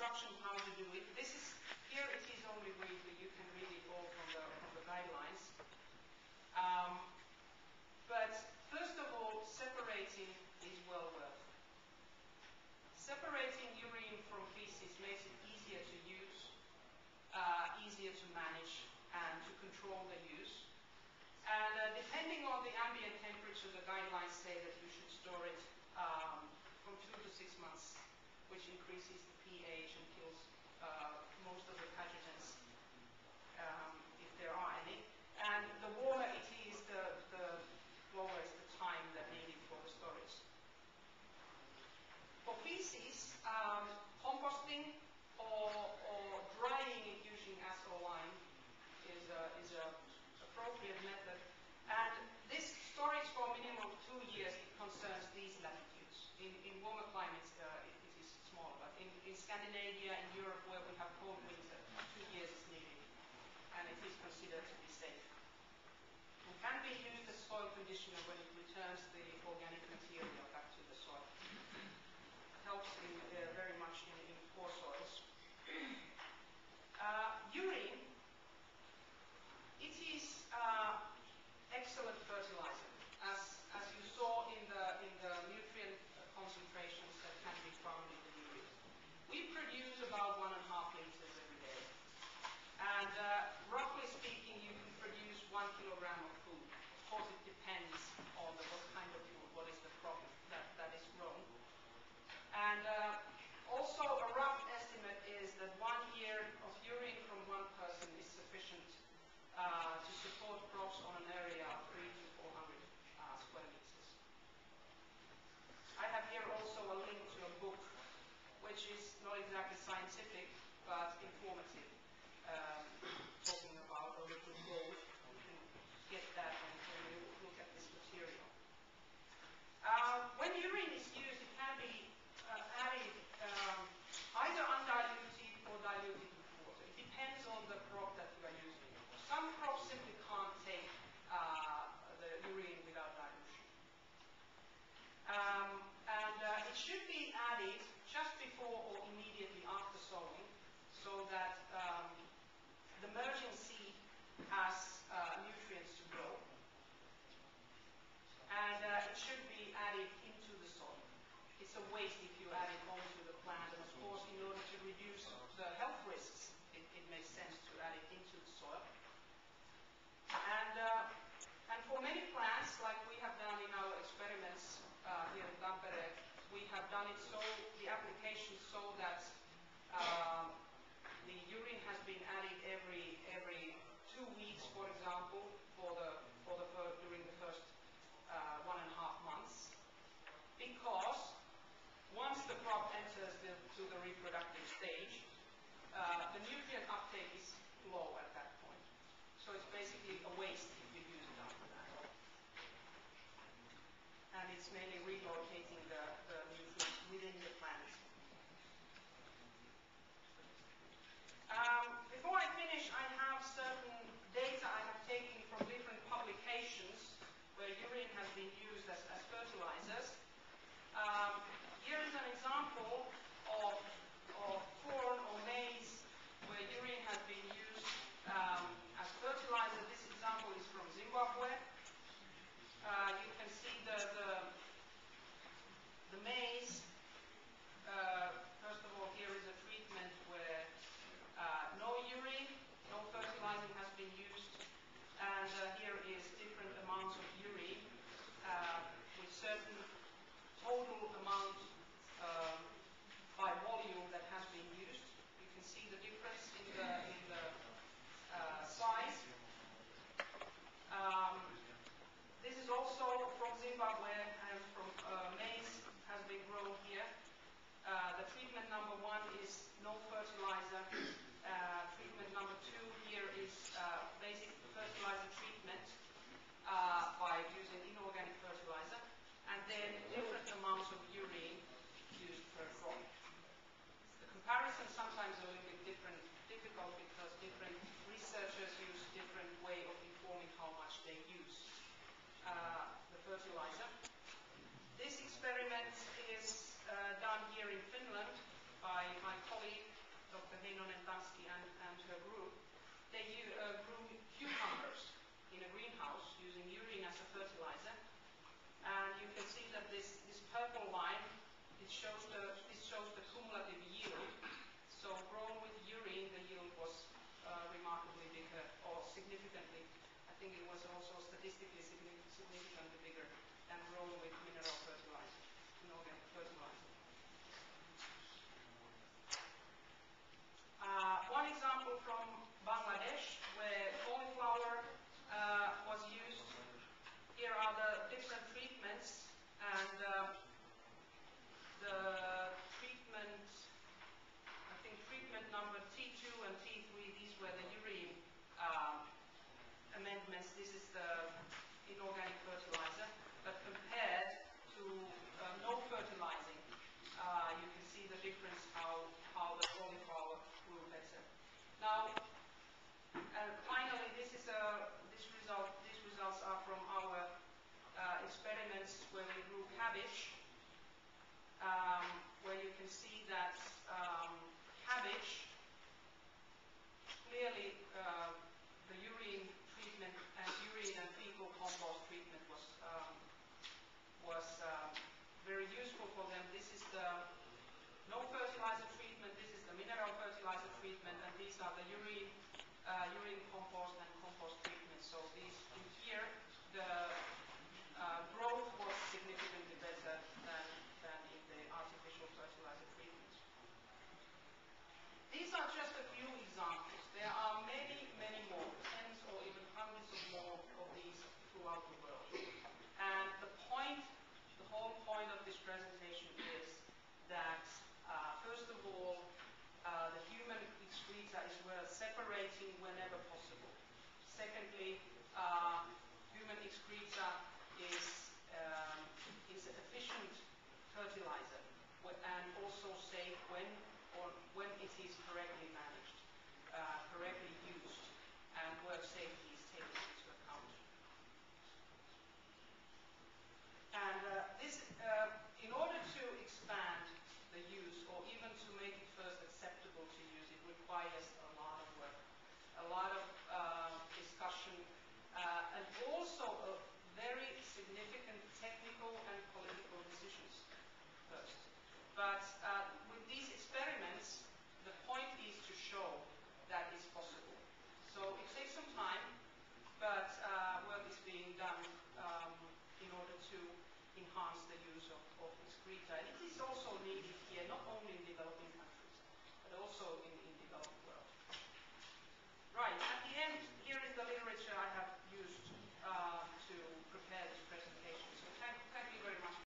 instructions how to do it. This is, here it is only briefly, you can read it all from the guidelines. But first of all, separating is well worth it. Separating urine from feces makes it easier to use, easier to manage, and to control the use. And depending on the ambient temperature, the guidelines say that you should store it from 2 to 6 months, which increases the pH and kills most of the pathogens, if there are any. And the warmer it is, the lower is the time that needed for the storage. For feces, composting or drying it using acid lime is a appropriate method. And this storage for a minimum of 2 years, it concerns these latitudes. In warmer climates, it is smaller, but in Scandinavia, in Europe, where we have cold winter, 2 years is needed, and it is considered to be safe. It can be used as soil conditioner when it returns the organic material back to the soil. It helps very much in poor soils. Urine, it is excellent fertilizer, as you saw in the nutrient concentrations that can be found in the urine. We produce about 1.5 liters every day. And roughly speaking, you can produce 1 kilogram of food. Of course, it depends on what kind of food, what is the crop that is grown. And also a rough estimate is that 1 year of urine from one person is sufficient to support crops on an area of 300 to 400 square meters. I have here also a link to a book, which is not exactly scientific, but informative, talking about a liquid gold. You can get that when you look at this material. When urine is used, it can be added either undiluted or diluted with water. It depends on the crop that you are using. Some crops simply can't take the urine without dilution. And it should be added just before or immediately after sowing, so that the merging seed has nutrients to grow. And it should be added into the soil. It's a waste if you add it onto the plant, and of course, in order to reduce the health risks, it makes sense to add it into the soil. And for many plants, like we have done in our experiments here in Tampere, we have done it so, the application so that the urine has been added every 2 weeks, for example, during the first 1.5 months, because once the crop enters to the reproductive stage, the nutrient uptake is low at that point. So it's basically a waste if you use it after that. And it's mainly relocating the nutrients within the plant. Before I finish, I have certain data I have taken from different publications where urine has been used as fertilizers. Here is an example of corn or maize where urine has been used as fertilizer. This example is from Zimbabwe. You can see the maize. First of all, here is a treatment where no urine, no fertilizing has been used, and here is different amounts of urine with certain total amount by volume that has been used. You can see the difference in the size. This is also from Zimbabwe, and from maize has been grown here. The treatment number 1 is no fertilizer. Treatment number 2 here is basic fertilizer treatment by using inorganic fertilizer, and then different amounts of urine used per crop. The comparison sometimes a little bit difficult because different researchers use different way of informing how much they use the fertilizer. This experiment is done here in Finland by my colleague Dr. Heinonen-Tansky and her group, they grew cucumbers in a greenhouse using urine as a fertilizer. And you can see that this purple line, this shows the cumulative yield. So grown with urine, the yield was remarkably bigger, or significantly. I think it was also statistically significantly bigger than grown with mineral fertilizer, inorganic fertilizer. One example from Bangladesh, where cauliflower was used. Here are the different treatments, and the treatment, I think treatment number T2 and T3, these were the urine amendments. This is the inorganic fertilizer, but compared to no fertilizing, you can see the difference how the cauliflower grew better. Now, finally, these results are from our experiments where we grew cabbage, where you can see that cabbage, clearly the urine treatment and urine and fecal compost treatment was very useful for them. This is the no fertilizer treatment, this is the mineral fertilizer treatment, and these are the urine compost and compost treatment. So these in here, the growth was significantly better than in the artificial fertilizer treatment. These are just a few examples. There are many, many more, tens or even hundreds of more of these throughout the world. And the whole point of this presentation is that, first of all, the human excreta is worth separating whenever possible. Secondly, human excreta is an efficient fertilizer and also safe when it is correctly managed, correctly used, and work safety is taken into account. And in order to expand the use, or even to make it first acceptable to use, it requires a lot of work, a lot of discussion, and also a very significant technical and political decisions first. But with these experiments, the point is to show that it's possible. So it takes some time, but work is being done in order to enhance the use of excreta. And it is also needed here, not only in developing